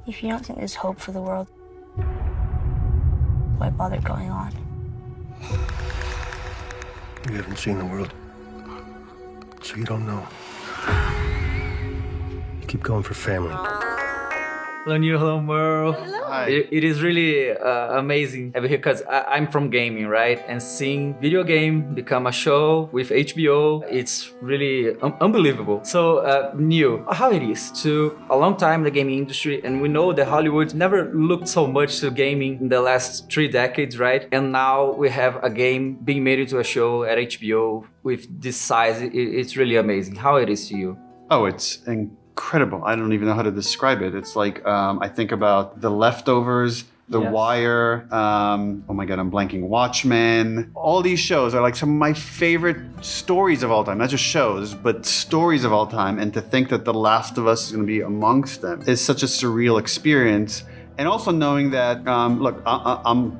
If you don't think there's hope for the world, why bother going on? You haven't seen the world, so you don't know. You keep going for family. Hello, Neil. Hello, Merle. Hi. It is really amazing having here because I'm from gaming, right? And seeing video game become a show with HBO, it's really unbelievable. So, Neil, how it is to a long time in the gaming industry, and we know that Hollywood never looked so much to gaming in the last 3 decades, right? And now we have a game being made into a show at HBO with this size. It's really amazing. How it is to you? Oh, it's incredible. I don't even know how to describe it. It's like, I think about The Leftovers, The Wire, oh my God, I'm blanking, Watchmen. All these shows are like some of my favorite stories of all time. Not just shows, but stories of all time. And to think that The Last of Us is going to be amongst them is such a surreal experience. And also knowing that, look, I'm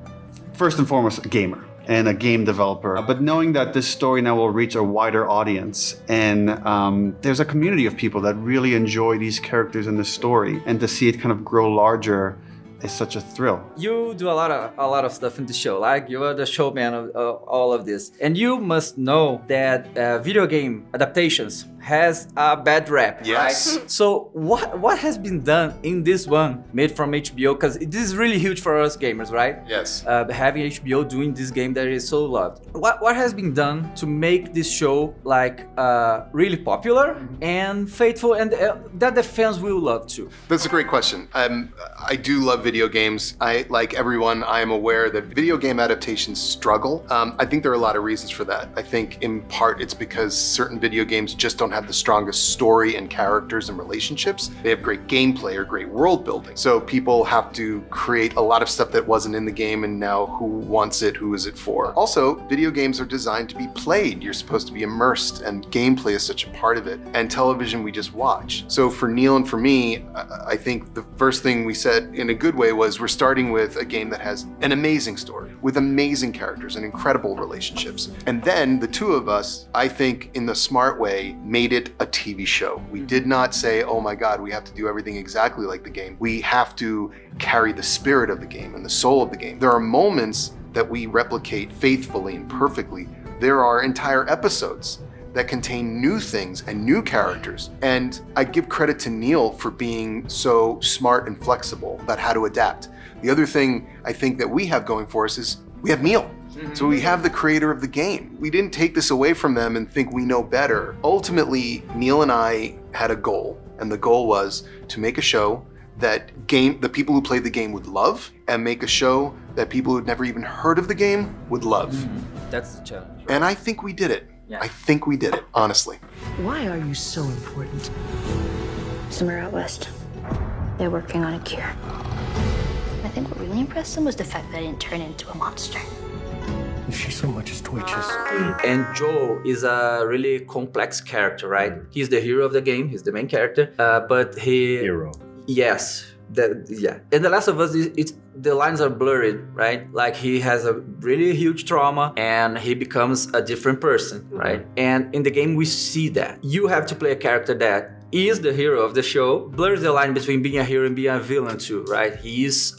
first and foremost a gamer and a game developer, but knowing that this story now will reach a wider audience, and there's a community of people that really enjoy these characters in the story, and to see it kind of grow larger is such a thrill. You do a lot of stuff in the show, like you are the showman of all of this, and you must know that video game adaptations has a bad rap, Yes. right? So what has been done in this one made from HBO? Because this is really huge for us gamers, right? Yes. Having HBO doing this game that is so loved. What has been done to make this show like really popular and faithful, and that the fans will love too? That's a great question. I do love video games. Like everyone, I am aware that video game adaptations struggle. I think there are a lot of reasons for that. I think in part it's because certain video games just don't have the strongest story and characters and relationships. They have great gameplay or great world building. So people have to create a lot of stuff that wasn't in the game, and now who wants it, who is it for? Also, video games are designed to be played. You're supposed to be immersed, and gameplay is such a part of it. And television we just watch. So for Neil and for me, I think the first thing we said in a good way was we're starting with a game that has an amazing story with amazing characters and incredible relationships. And then the two of us, I think in the smart way, made it a TV show. We did not say, oh my God, we have to do everything exactly like the game. We have to carry the spirit of the game and the soul of the game. There are moments that we replicate faithfully and perfectly. There are entire episodes that contain new things and new characters. And I give credit to Neil for being so smart and flexible about how to adapt. The other thing I think that we have going for us is we have Neil. So we have the creator of the game. We didn't take this away from them and think we know better. Ultimately, Neil and I had a goal, and the goal was to make a show that the people who played the game would love, and make a show that people who'd never even heard of the game would love. That's the challenge. Right? And I think we did it. Yeah. I think we did it, honestly. Why are you so important? Somewhere out west, they're working on a cure. I think what really impressed them was the fact that I didn't turn into a monster. If she so much as twitches. And Joe is a really complex character, right? He's the hero of the game. He's the main character, but he... Hero. Yes. Yeah. In The Last of Us, the lines are blurred, right? Like he has a really huge trauma and he becomes a different person, right? And in the game, we see that. You have to play a character that is the hero of the show, blurs the line between being a hero and being a villain too, right? He is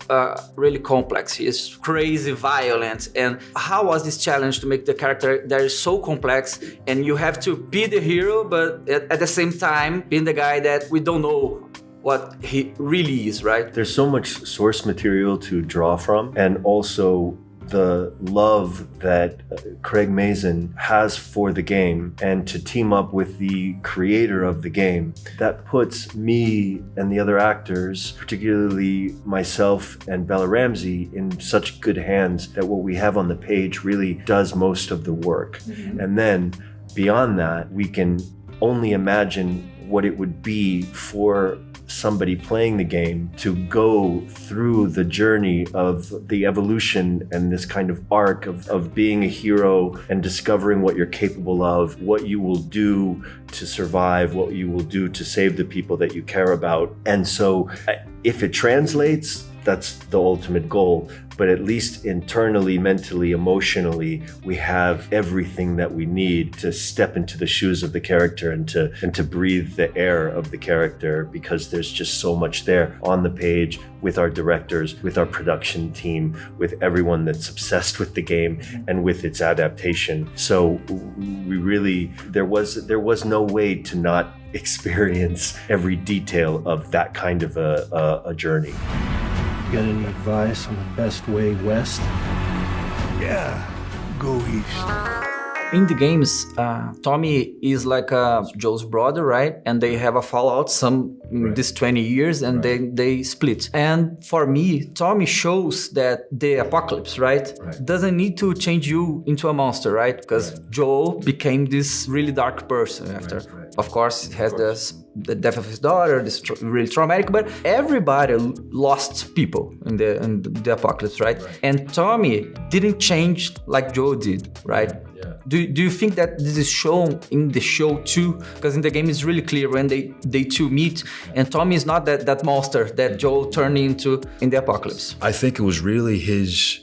really complex. He is crazy, violent. And how was this challenge to make the character that is so complex, and you have to be the hero, but at the same time, being the guy that we don't know what he really is, right? There's so much source material to draw from, and also the love that Craig Mazin has for the game, and to team up with the creator of the game, that puts me and the other actors, particularly myself and Bella Ramsey, in such good hands that what we have on the page really does most of the work. And then beyond that, we can only imagine what it would be for somebody playing the game to go through the journey of the evolution and this kind of arc of being a hero and discovering what you're capable of, what you will do to survive, what you will do to save the people that you care about. And so if it translates, that's the ultimate goal, but at least internally, mentally, emotionally, we have everything that we need to step into the shoes of the character and to breathe the air of the character, because there's just so much there on the page with our directors, with our production team, with everyone that's obsessed with the game and with its adaptation. So we really, there was no way to not experience every detail of that kind of a journey. Got any advice on the best way west? Yeah, go east. In the games, Tommy is like Joe's brother, right? And they have a fallout this 20 years, and they split. And for me, Tommy shows that the apocalypse, right? Doesn't need to change you into a monster, right? Because Joe became this really dark person after. Of course, it has the death of his daughter, this really traumatic, but everybody lost people in the apocalypse, right? And Tommy didn't change like Joe did, right? Do you think that this is shown in the show too? Because in the game it's really clear when they two meet, and Tommy is not that monster that Joel turned into in the apocalypse. I think it was really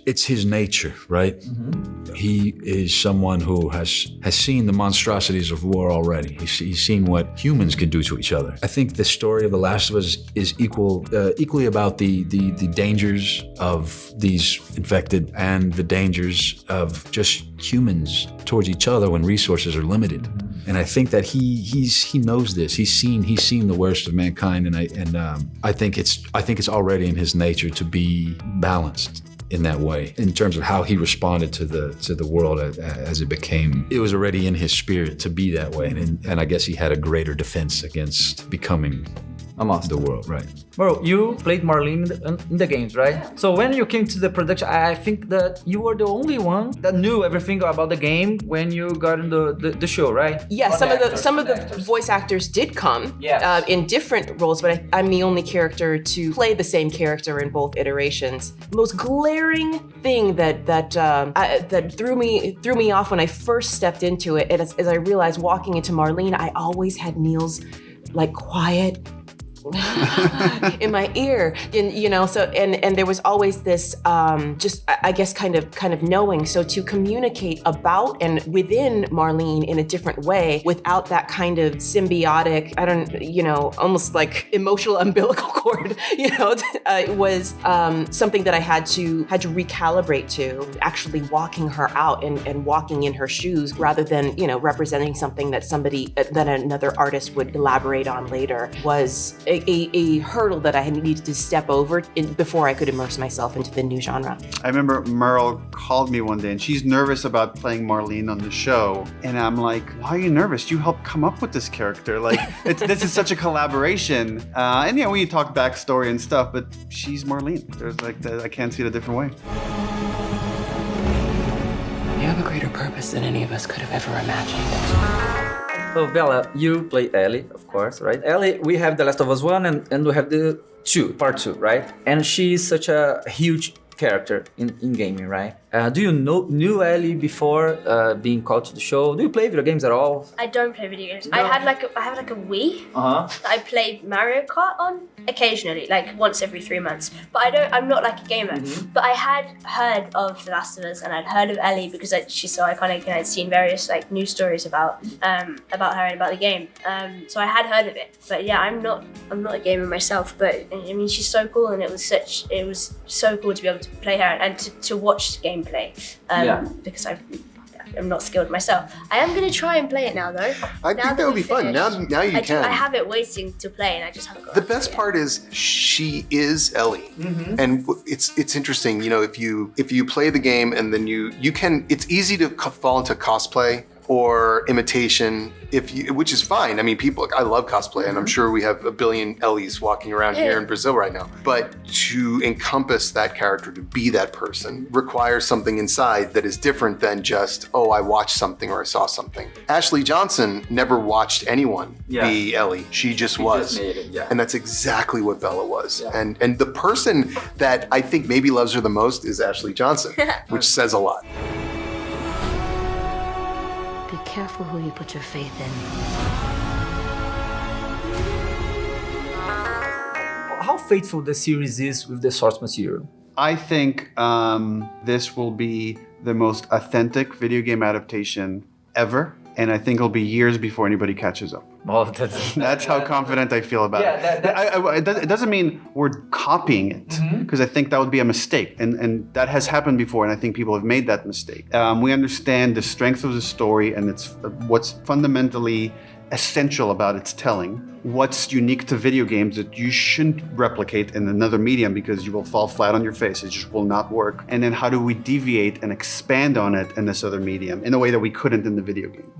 it's his nature, right? Mm-hmm. He is someone who has seen the monstrosities of war already. He's seen what humans can do to each other. I think the story of The Last of Us is equally about the dangers of these infected and the dangers of just humans towards each other when resources are limited. And I think that he knows this. He's seen the worst of mankind, and I think it's already in his nature to be balanced in that way, in terms of how he responded to the world as it became. It was already in his spirit to be that way, and I guess he had a greater defense against becoming a monster. The world, right? Bro, you played Marlene in the games, right? Yeah. So when you came to the production, I think that you were the only one that knew everything about the game when you got in the show, right? Yeah, some of the voice actors did come in different roles, but I'm the only character to play the same character in both iterations. The most glaring thing that threw me off when I first stepped into it, as I realized walking into Marlene, I always had Neil's like quiet in my ear, and so and there was always this just I guess kind of knowing. So to communicate about and within Marlene in a different way without that kind of symbiotic, almost like emotional umbilical cord, it was something that I had to recalibrate to actually walking her out and walking in her shoes rather than representing something that another artist would elaborate on later was a hurdle that I needed to step over before I could immerse myself into the new genre. I remember Merle called me one day and she's nervous about playing Marlene on the show. And I'm like, why are you nervous? You helped come up with this character. Like, this is such a collaboration. And when you talk backstory and stuff, but she's Marlene. There's I can't see it a different way. You have a greater purpose than any of us could have ever imagined. So Bella, you play Ellie, of course, right? Ellie, we have The Last of Us 1 and we have the part 2, right? And she's such a huge character in gaming, right? Do you knew Ellie before being called to the show? Do you play video games at all? I don't play video games. No. I have like a Wii that I play Mario Kart on occasionally, like once every 3 months. But I'm not like a gamer. Mm-hmm. But I had heard of The Last of Us and I'd heard of Ellie because she's so iconic and I'd seen various like news stories about her and about the game. So I had heard of it. But yeah, I'm not a gamer myself. But I mean, she's so cool, and it was so cool to be able to play her and to watch gameplay. Because I'm not skilled myself. I am going to try and play it now, though. I think that would be fun. Now you can. I have it waiting to play, and I just haven't got The best part is she is Ellie, and it's interesting. If you play the game and then you can, it's easy to fall into cosplay or imitation, which is fine. I mean, I love cosplay, and I'm sure we have a billion Ellies walking around here in Brazil right now. But to encompass that character, to be that person, requires something inside that is different than just, I watched something or I saw something. Ashley Johnson never watched anyone be Ellie. She just was. Made it, and that's exactly what Bella was. Yeah. And the person that I think maybe loves her the most is Ashley Johnson, which says a lot. Be careful who you put your faith in. How faithful the series is with the source material? I think this will be the most authentic video game adaptation ever, and I think it'll be years before anybody catches up. Oh, That's how confident I feel about it. It doesn't mean we're copying it, because I think that would be a mistake, and that has happened before, and I think people have made that mistake. We understand the strength of the story, and it's what's fundamentally essential about its telling. What's unique to video games that you shouldn't replicate in another medium because you will fall flat on your face. It just will not work. And then how do we deviate and expand on it in this other medium in a way that we couldn't in the video game?